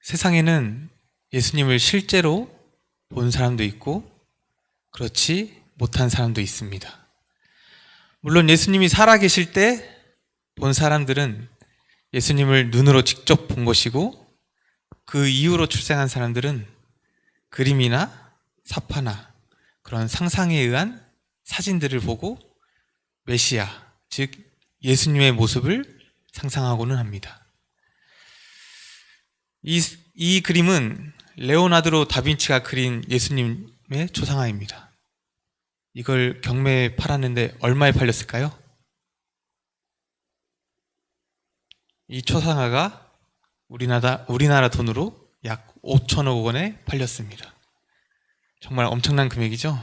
세상에는 예수님을 실제로 본 사람도 있고 그렇지 못한 사람도 있습니다. 물론 예수님이 살아계실 때 본 사람들은 예수님을 눈으로 직접 본 것이고, 그 이후로 출생한 사람들은 그림이나 사파나 그런 상상에 의한 사진들을 보고 메시아, 즉 예수님의 모습을 상상하고는 합니다. 이 그림은 레오나르도 다빈치가 그린 예수님의 초상화입니다. 이걸 경매에 팔았는데 얼마에 팔렸을까요? 이 초상화가 우리나라 돈으로 약 5천억 원에 팔렸습니다. 정말 엄청난 금액이죠?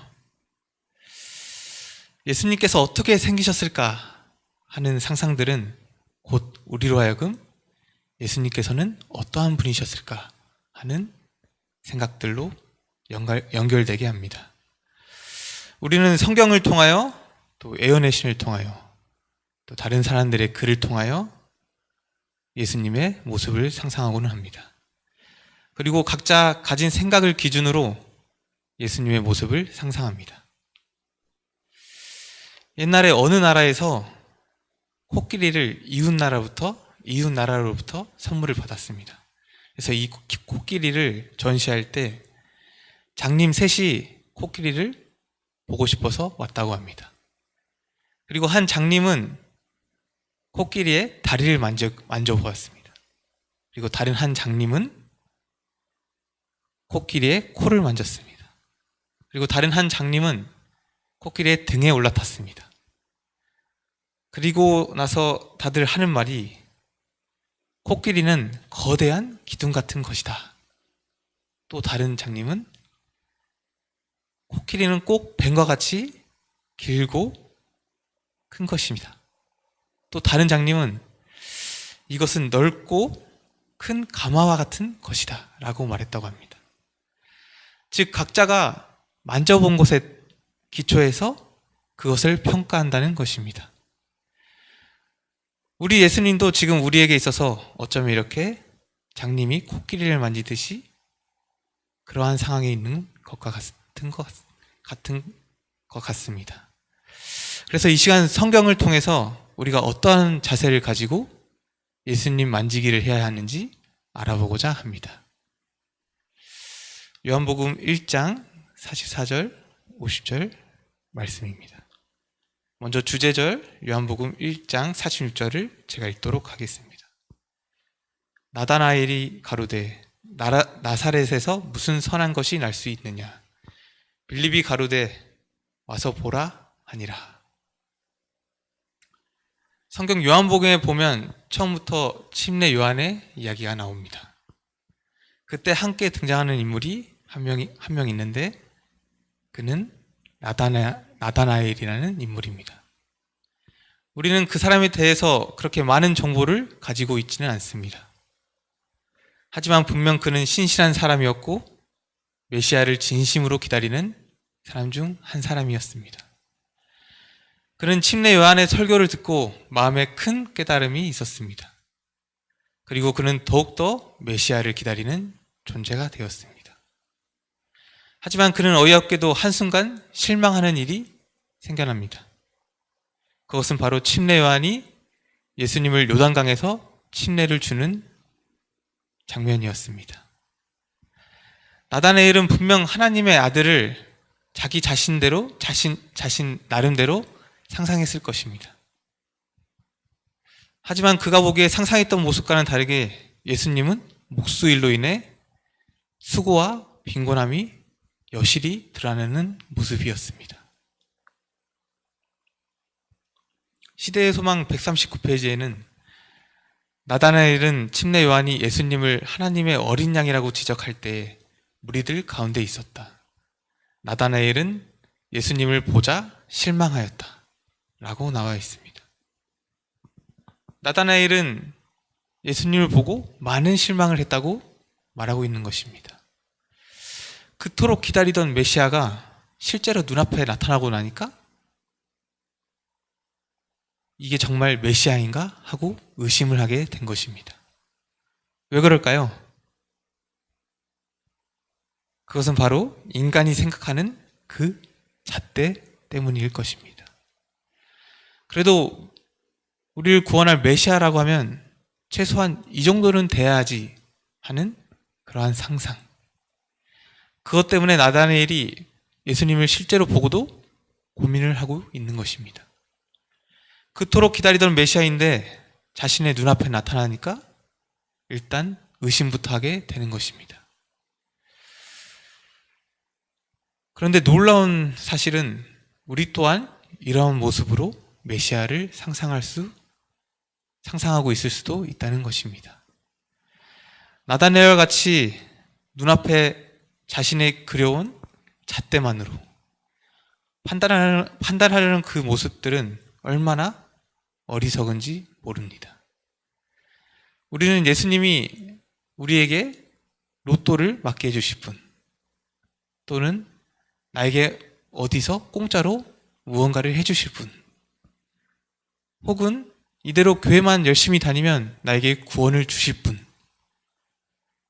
예수님께서 어떻게 생기셨을까 하는 상상들은 곧 우리로 하여금 예수님께서는 어떠한 분이셨을까 하는 생각들로 연결되게 합니다. 우리는 성경을 통하여, 또 예언의 신을 통하여, 또 다른 사람들의 글을 통하여 예수님의 모습을 상상하고는 합니다. 그리고 각자 가진 생각을 기준으로 예수님의 모습을 상상합니다. 옛날에 어느 나라에서 코끼리를 이웃나라로부터 선물을 받았습니다. 그래서 이 코끼리를 전시할 때 장님 셋이 코끼리를 보고 싶어서 왔다고 합니다. 그리고 한 장님은 코끼리의 다리를 만져보았습니다. 그리고 다른 한 장님은 코끼리의 코를 만졌습니다. 그리고 다른 한 장님은 코끼리의 등에 올라탔습니다. 그리고 나서 다들 하는 말이, 코끼리는 거대한 기둥 같은 것이다. 또 다른 장님은 코끼리는 꼭 뱀과 같이 길고 큰 것입니다. 또 다른 장님은 이것은 넓고 큰 가마와 같은 것이다 라고 말했다고 합니다. 즉 각자가 만져본 것에 기초해서 그것을 평가한다는 것입니다. 우리 예수님도 지금 우리에게 있어서 어쩌면 이렇게 장님이 코끼리를 만지듯이 그러한 상황에 있는 것과 같은 것 같습니다. 그래서 이 시간 성경을 통해서 우리가 어떠한 자세를 가지고 예수님 만지기를 해야 하는지 알아보고자 합니다. 요한복음 1장 44절, 50절 말씀입니다. 먼저 주제절 요한복음 1장 46절을 제가 읽도록 하겠습니다. 나다나엘이 가로되 나사렛에서 무슨 선한 것이 날 수 있느냐? 빌립이 가로되 와서 보라 하니라. 성경 요한복음에 보면 처음부터 침례 요한의 이야기가 나옵니다. 그때 함께 등장하는 인물이 한 명 있는데 그는 나다나엘이라는 인물입니다. 우리는 그 사람에 대해서 그렇게 많은 정보를 가지고 있지는 않습니다. 하지만 분명 그는 신실한 사람이었고 메시아를 진심으로 기다리는 사람 중 한 사람이었습니다. 그는 침례 요한의 설교를 듣고 마음에 큰 깨달음이 있었습니다. 그리고 그는 더욱더 메시아를 기다리는 존재가 되었습니다. 하지만 그는 어이없게도 한순간 실망하는 일이 생겨납니다. 그것은 바로 침례 요한이 예수님을 요단강에서 침례를 주는 장면이었습니다. 나다나엘은 분명 하나님의 아들을 자기 자신 나름대로 상상했을 것입니다. 하지만 그가 보기에 상상했던 모습과는 다르게 예수님은 목수일로 인해 수고와 빈곤함이 여실히 드러나는 모습이었습니다. 시대의 소망 139페이지에는 나다나엘은 침례 요한이 예수님을 하나님의 어린 양이라고 지적할 때 무리들 가운데 있었다. 나다나엘은 예수님을 보자 실망하였다 라고 나와 있습니다. 나다나엘은 예수님을 보고 많은 실망을 했다고 말하고 있는 것입니다. 그토록 기다리던 메시아가 실제로 눈앞에 나타나고 나니까 이게 정말 메시아인가 하고 의심을 하게 된 것입니다. 왜 그럴까요? 그것은 바로 인간이 생각하는 그 잣대 때문일 것입니다. 그래도 우리를 구원할 메시아라고 하면 최소한 이 정도는 돼야지 하는 그러한 상상. 그것 때문에 나다나엘이 예수님을 실제로 보고도 고민을 하고 있는 것입니다. 그토록 기다리던 메시아인데 자신의 눈앞에 나타나니까 일단 의심부터 하게 되는 것입니다. 그런데 놀라운 사실은 우리 또한 이러한 모습으로 메시아를 상상하고 있을 수도 있다는 것입니다. 나다나엘과 같이 눈앞에 자신의 그려온 잣대만으로 판단하려는 그 모습들은 얼마나 어리석은지 모릅니다. 우리는 예수님이 우리에게 로또를 맞게 해주실 분, 또는 나에게 어디서 공짜로 무언가를 해주실 분, 혹은 이대로 교회만 열심히 다니면 나에게 구원을 주실 분,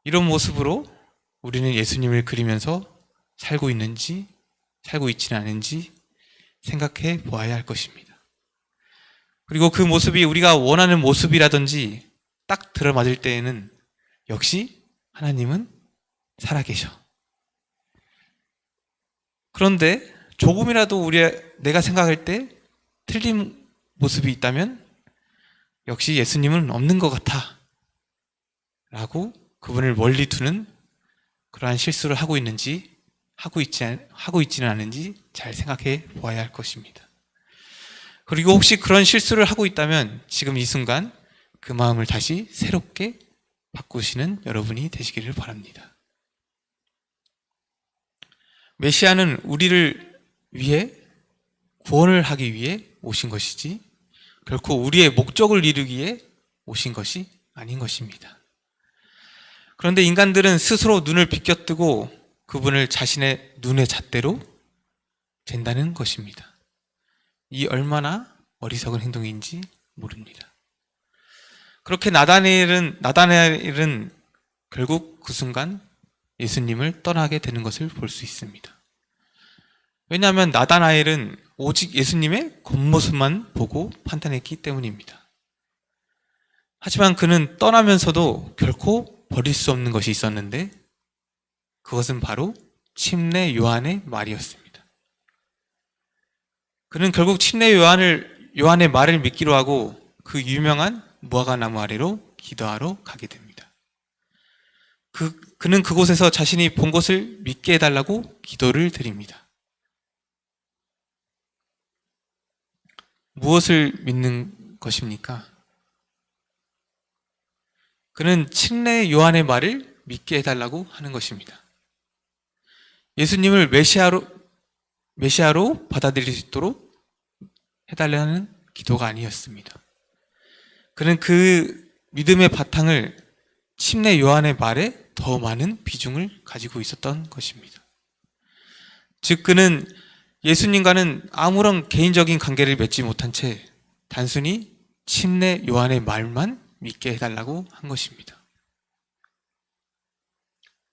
이런 모습으로 우리는 예수님을 그리면서 살고 있는지 살고 있지는 않은지 생각해 보아야 할 것입니다. 그리고 그 모습이 우리가 원하는 모습이라든지 딱 들어맞을 때에는 역시 하나님은 살아계셔. 그런데 조금이라도 내가 생각할 때 틀린 모습이 있다면 역시 예수님은 없는 것 같아 라고 그분을 멀리 두는 그러한 실수를 하고 있는지 하고 있지는 않은지 잘 생각해 보아야 할 것입니다. 그리고 혹시 그런 실수를 하고 있다면 지금 이 순간 그 마음을 다시 새롭게 바꾸시는 여러분이 되시기를 바랍니다. 메시아는 우리를 위해 구원을 하기 위해 오신 것이지 결코 우리의 목적을 이루기 위해 오신 것이 아닌 것입니다. 그런데 인간들은 스스로 눈을 비껴뜨고 그분을 자신의 눈의 잣대로 잰다는 것입니다. 이 얼마나 어리석은 행동인지 모릅니다. 그렇게 나다나엘은 결국 그 순간 예수님을 떠나게 되는 것을 볼 수 있습니다. 왜냐하면 나다나엘은 오직 예수님의 겉모습만 보고 판단했기 때문입니다. 하지만 그는 떠나면서도 결코 버릴 수 없는 것이 있었는데 그것은 바로 침례 요한의 말이었습니다. 그는 결국 침례 요한의 말을 믿기로 하고 그 유명한 무화과 나무 아래로 기도하러 가게 됩니다. 그는 그곳에서 자신이 본 것을 믿게 해달라고 기도를 드립니다. 무엇을 믿는 것입니까? 그는 침례 요한의 말을 믿게 해달라고 하는 것입니다. 예수님을 메시아로 받아들일 수 있도록 해달라는 기도가 아니었습니다. 그는 그 믿음의 바탕을 침례 요한의 말에 더 많은 비중을 가지고 있었던 것입니다. 즉 그는 예수님과는 아무런 개인적인 관계를 맺지 못한 채 단순히 침례 요한의 말만 믿게 해달라고 한 것입니다.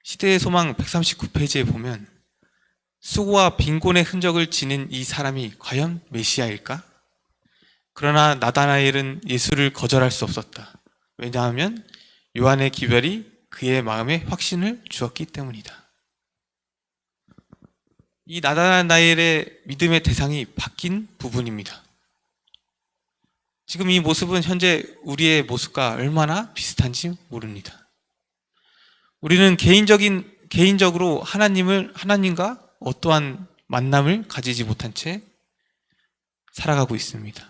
시대의 소망 139페이지에 보면 수고와 빈곤의 흔적을 지닌 이 사람이 과연 메시아일까? 그러나 나다나엘은 예수를 거절할 수 없었다. 왜냐하면 요한의 기별이 그의 마음에 확신을 주었기 때문이다. 이 나다나엘의 믿음의 대상이 바뀐 부분입니다. 지금 이 모습은 현재 우리의 모습과 얼마나 비슷한지 모릅니다. 우리는 개인적으로 하나님과 어떠한 만남을 가지지 못한 채 살아가고 있습니다.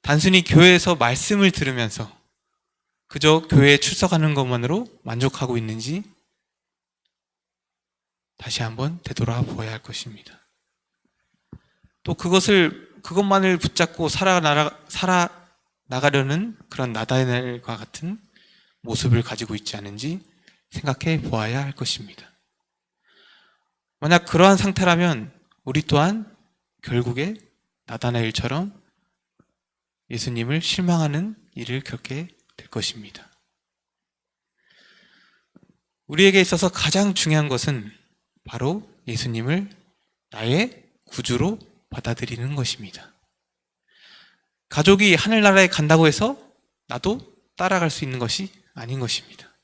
단순히 교회에서 말씀을 들으면서 그저 교회에 출석하는 것만으로 만족하고 있는지 다시 한번 되돌아보아야 할 것입니다. 또 그것만을 붙잡고 살아나가려는 그런 나다나엘과 같은 모습을 가지고 있지 않은지 생각해 보아야 할 것입니다. 만약 그러한 상태라면 우리 또한 결국에 나다나엘처럼 예수님을 실망하는 일을 겪게 될 것입니다. 우리에게 있어서 가장 중요한 것은 바로 예수님을 나의 구주로 받아들이는 것입니다. 가족이 하늘나라에 간다고 해서 나도 따라갈 수 있는 것이 아닌 것입니다.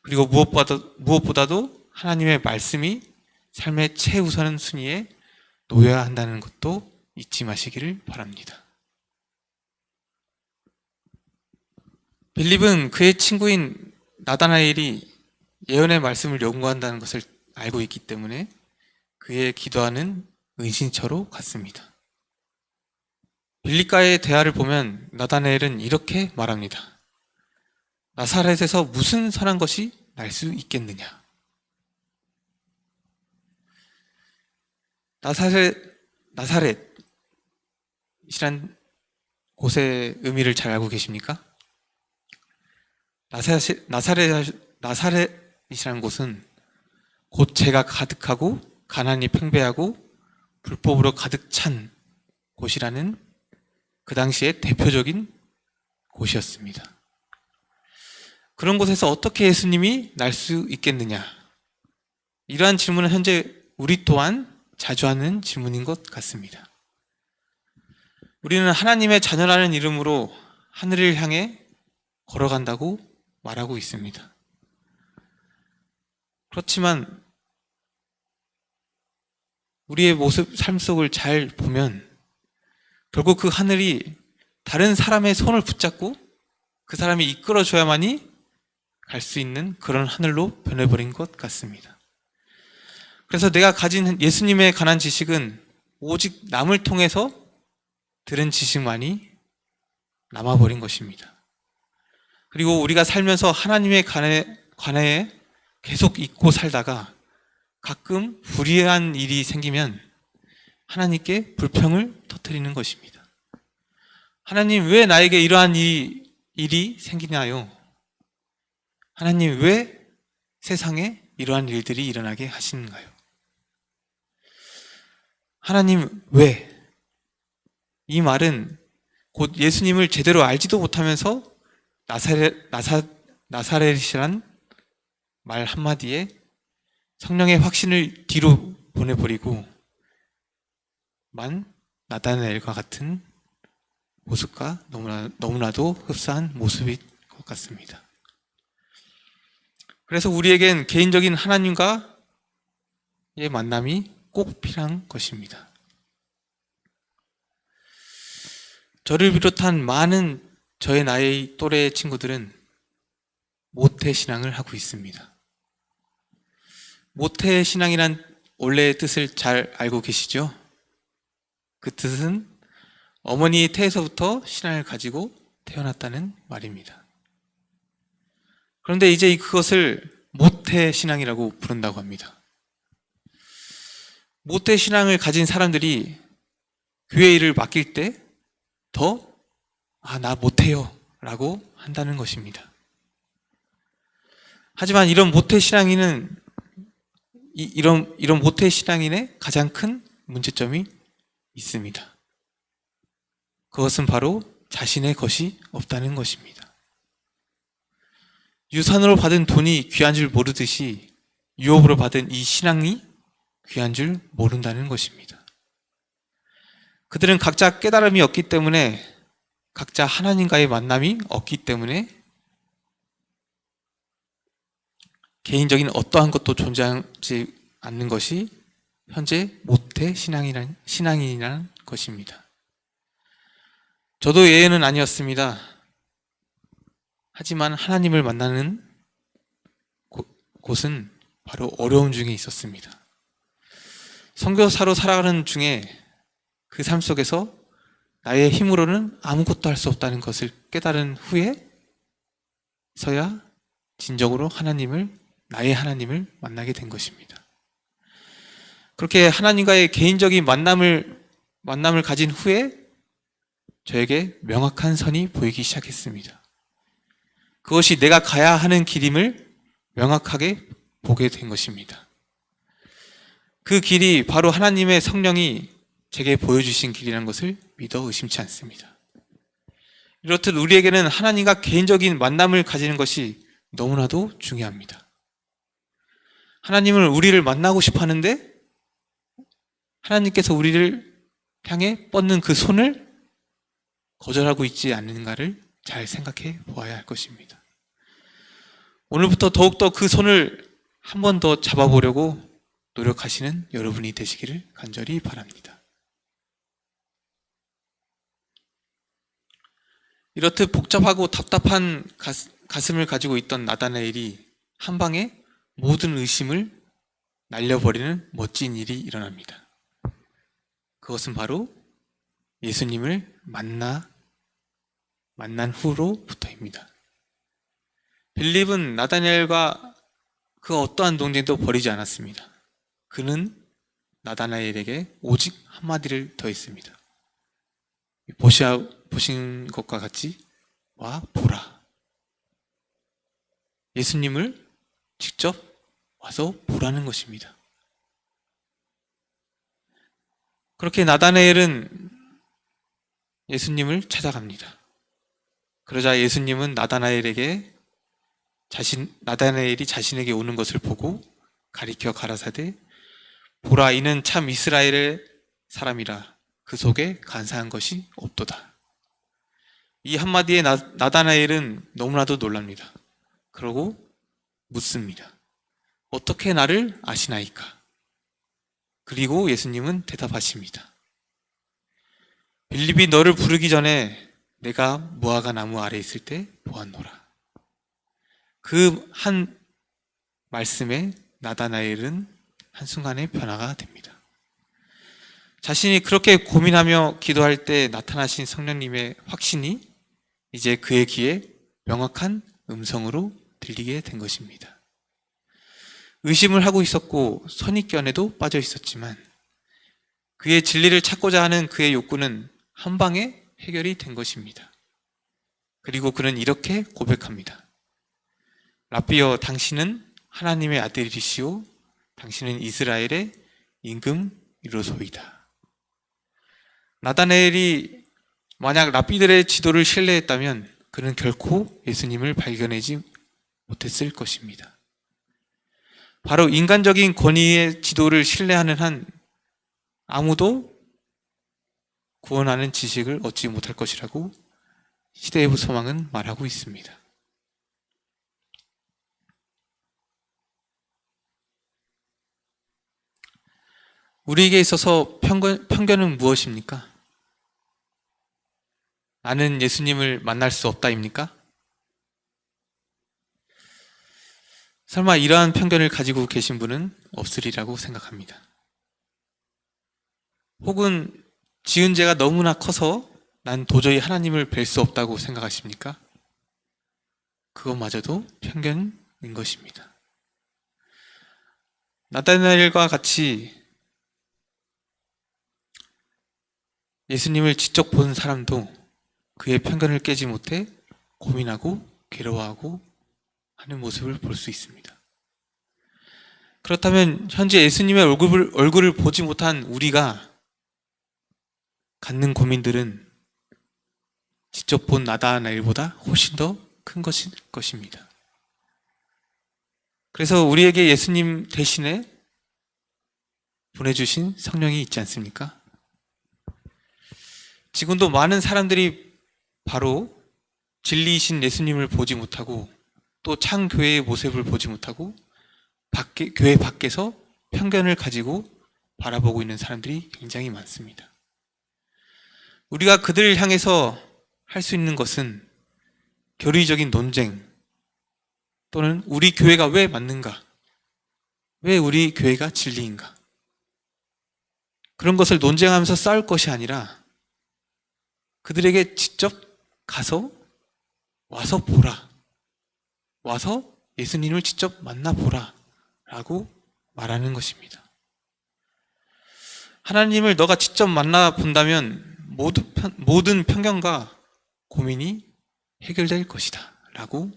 그리고 무엇보다도 하나님의 말씀이 삶의 최우선 순위에 놓여야 한다는 것도 잊지 마시기를 바랍니다. 빌립은 그의 친구인 나다나엘이 예언의 말씀을 연구한다는 것을 알고 있기 때문에 그의 기도하는 은신처로 갔습니다. 빌립과의 대화를 보면 나다나엘은 이렇게 말합니다. 나사렛에서 무슨 선한 것이 날 수 있겠느냐? 나사렛이란 곳의 의미를 잘 알고 계십니까? 나사렛이라는 곳은 곧 죄가 가득하고 가난이 팽배하고 불법으로 가득 찬 곳이라는 그 당시의 대표적인 곳이었습니다. 그런 곳에서 어떻게 예수님이 날 수 있겠느냐? 이러한 질문은 현재 우리 또한 자주 하는 질문인 것 같습니다. 우리는 하나님의 자녀라는 이름으로 하늘을 향해 걸어간다고 말하고 있습니다. 그렇지만 우리의 모습, 삶 속을 잘 보면 결국 그 하늘이 다른 사람의 손을 붙잡고 그 사람이 이끌어줘야만이 갈 수 있는 그런 하늘로 변해버린 것 같습니다. 그래서 내가 가진 예수님에 관한 지식은 오직 남을 통해서 들은 지식만이 남아버린 것입니다. 그리고 우리가 살면서 하나님에 관해 계속 잊고 살다가 가끔 불의한 일이 생기면 하나님께 불평을 터뜨리는 것입니다. 하나님, 왜 나에게 이러한 일이 생기나요? 하나님, 왜 세상에 이러한 일들이 일어나게 하시는가요? 하나님, 왜? 이 말은 곧 예수님을 제대로 알지도 못하면서 나사렛이란 말 한마디에 성령의 확신을 뒤로 보내버리고 나다나엘과 같은 모습과 너무나도 흡사한 모습일 것 같습니다. 그래서 우리에겐 개인적인 하나님과의 만남이 꼭 필요한 것입니다. 저를 비롯한 많은 저의 나이 또래의 친구들은 모태신앙을 하고 있습니다. 모태신앙이란 원래의 뜻을 잘 알고 계시죠? 그 뜻은 어머니의 태에서부터 신앙을 가지고 태어났다는 말입니다. 그런데 이제 그것을 모태신앙이라고 부른다고 합니다. 모태신앙을 가진 사람들이 교회 일을 맡길 때 나 못해요 라고 한다는 것입니다. 하지만 이런 모태신앙인의 가장 큰 문제점이 있습니다. 그것은 바로 자신의 것이 없다는 것입니다. 유산으로 받은 돈이 귀한 줄 모르듯이 유업으로 받은 이 신앙이 귀한 줄 모른다는 것입니다. 그들은 각자 깨달음이 없기 때문에, 각자 하나님과의 만남이 없기 때문에 개인적인 어떠한 것도 존재하지 않는 것이 현재 모태 신앙이라는 것입니다. 저도 예외는 아니었습니다. 하지만 하나님을 만나는 곳은 바로 어려움 중에 있었습니다. 선교사로 살아가는 중에 그 삶 속에서 나의 힘으로는 아무것도 할 수 없다는 것을 깨달은 후에서야 진정으로 나의 하나님을 만나게 된 것입니다. 그렇게 하나님과의 개인적인 만남을 가진 후에 저에게 명확한 선이 보이기 시작했습니다. 그것이 내가 가야 하는 길임을 명확하게 보게 된 것입니다. 그 길이 바로 하나님의 성령이 제게 보여주신 길이라는 것을 믿어 의심치 않습니다. 이렇듯 우리에게는 하나님과 개인적인 만남을 가지는 것이 너무나도 중요합니다. 하나님을 우리를 만나고 싶어 하는데 하나님께서 우리를 향해 뻗는 그 손을 거절하고 있지 않는가를 잘 생각해 보아야 할 것입니다. 오늘부터 더욱더 그 손을 한 번 더 잡아보려고 노력하시는 여러분이 되시기를 간절히 바랍니다. 이렇듯 복잡하고 답답한 가슴을 가지고 있던 나다나엘이 한 방에 모든 의심을 날려버리는 멋진 일이 일어납니다. 그것은 바로 예수님을 만난 후로부터입니다. 빌립은 나다나엘과 그 어떠한 논쟁도 벌이지 않았습니다. 그는 나다나엘에게 오직 한마디를 더했습니다. 보신 것과 같이 와 보라. 예수님을 직접 와서 보라는 것입니다. 그렇게 나다나엘은 예수님을 찾아갑니다. 그러자 예수님은 나다나엘이 자신에게 오는 것을 보고 가리켜 가라사대 보라 이는 참 이스라엘의 사람이라 그 속에 간사한 것이 없도다. 이 한마디에 나다나엘은 너무나도 놀랍니다. 그러고 묻습니다. 어떻게 나를 아시나이까? 그리고 예수님은 대답하십니다. 빌립이 너를 부르기 전에 내가 무화과 나무 아래 있을 때 보았노라. 그 한 말씀에 나다나엘은 한순간에 변화가 됩니다. 자신이 그렇게 고민하며 기도할 때 나타나신 성령님의 확신이 이제 그의 귀에 명확한 음성으로 들리게 된 것입니다. 의심을 하고 있었고 선입견에도 빠져 있었지만 그의 진리를 찾고자 하는 그의 욕구는 한 방에 해결이 된 것입니다. 그리고 그는 이렇게 고백합니다. 라비여, 당신은 하나님의 아들이시오. 당신은 이스라엘의 임금이로소이다. 나다나엘이 만약 랍비들의 지도를 신뢰했다면 그는 결코 예수님을 발견하지 못했을 것입니다. 바로 인간적인 권위의 지도를 신뢰하는 한 아무도 구원하는 지식을 얻지 못할 것이라고 시대의 소망은 말하고 있습니다. 우리에게 있어서 편견은 무엇입니까? 나는 예수님을 만날 수 없다입니까? 설마 이러한 편견을 가지고 계신 분은 없으리라고 생각합니다. 혹은 지은 죄가 너무나 커서 난 도저히 하나님을 뵐 수 없다고 생각하십니까? 그것마저도 편견인 것입니다. 나다나엘과 같이 예수님을 직접 본 사람도 그의 편견을 깨지 못해 고민하고 괴로워하고 하는 모습을 볼 수 있습니다. 그렇다면 현재 예수님의 얼굴을 보지 못한 우리가 갖는 고민들은 직접 본 나다나엘보다 훨씬 더 큰 것입니다. 그래서 우리에게 예수님 대신에 보내주신 성령이 있지 않습니까? 지금도 많은 사람들이 바로 진리이신 예수님을 보지 못하고 또 창교회의 모습을 보지 못하고 교회 밖에서 편견을 가지고 바라보고 있는 사람들이 굉장히 많습니다. 우리가 그들을 향해서 할 수 있는 것은 교리적인 논쟁 또는 우리 교회가 왜 맞는가? 왜 우리 교회가 진리인가? 그런 것을 논쟁하면서 싸울 것이 아니라 그들에게 직접 와서 보라. 와서 예수님을 직접 만나보라. 라고 말하는 것입니다. 하나님을 너가 직접 만나본다면 모든 편견과 고민이 해결될 것이다. 라고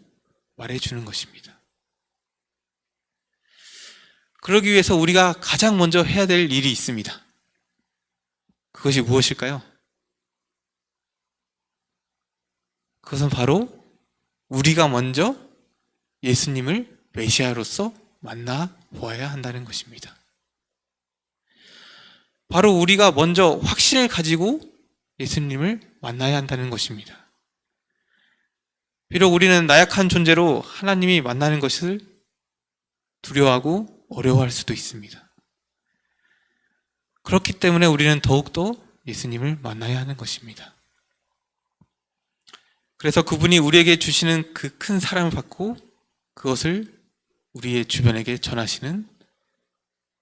말해주는 것입니다. 그러기 위해서 우리가 가장 먼저 해야 될 일이 있습니다. 그것이 무엇일까요? 그것은 바로 우리가 먼저 예수님을 메시아로서 만나 보아야 한다는 것입니다. 바로 우리가 먼저 확신을 가지고 예수님을 만나야 한다는 것입니다. 비록 우리는 나약한 존재로 하나님이 만나는 것을 두려워하고 어려워할 수도 있습니다. 그렇기 때문에 우리는 더욱더 예수님을 만나야 하는 것입니다. 그래서 그분이 우리에게 주시는 그 큰 사랑을 받고 그것을 우리의 주변에게 전하시는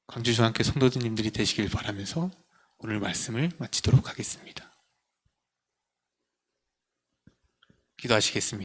광주중앙교회 성도님들이 되시길 바라면서 오늘 말씀을 마치도록 하겠습니다. 기도하시겠습니다.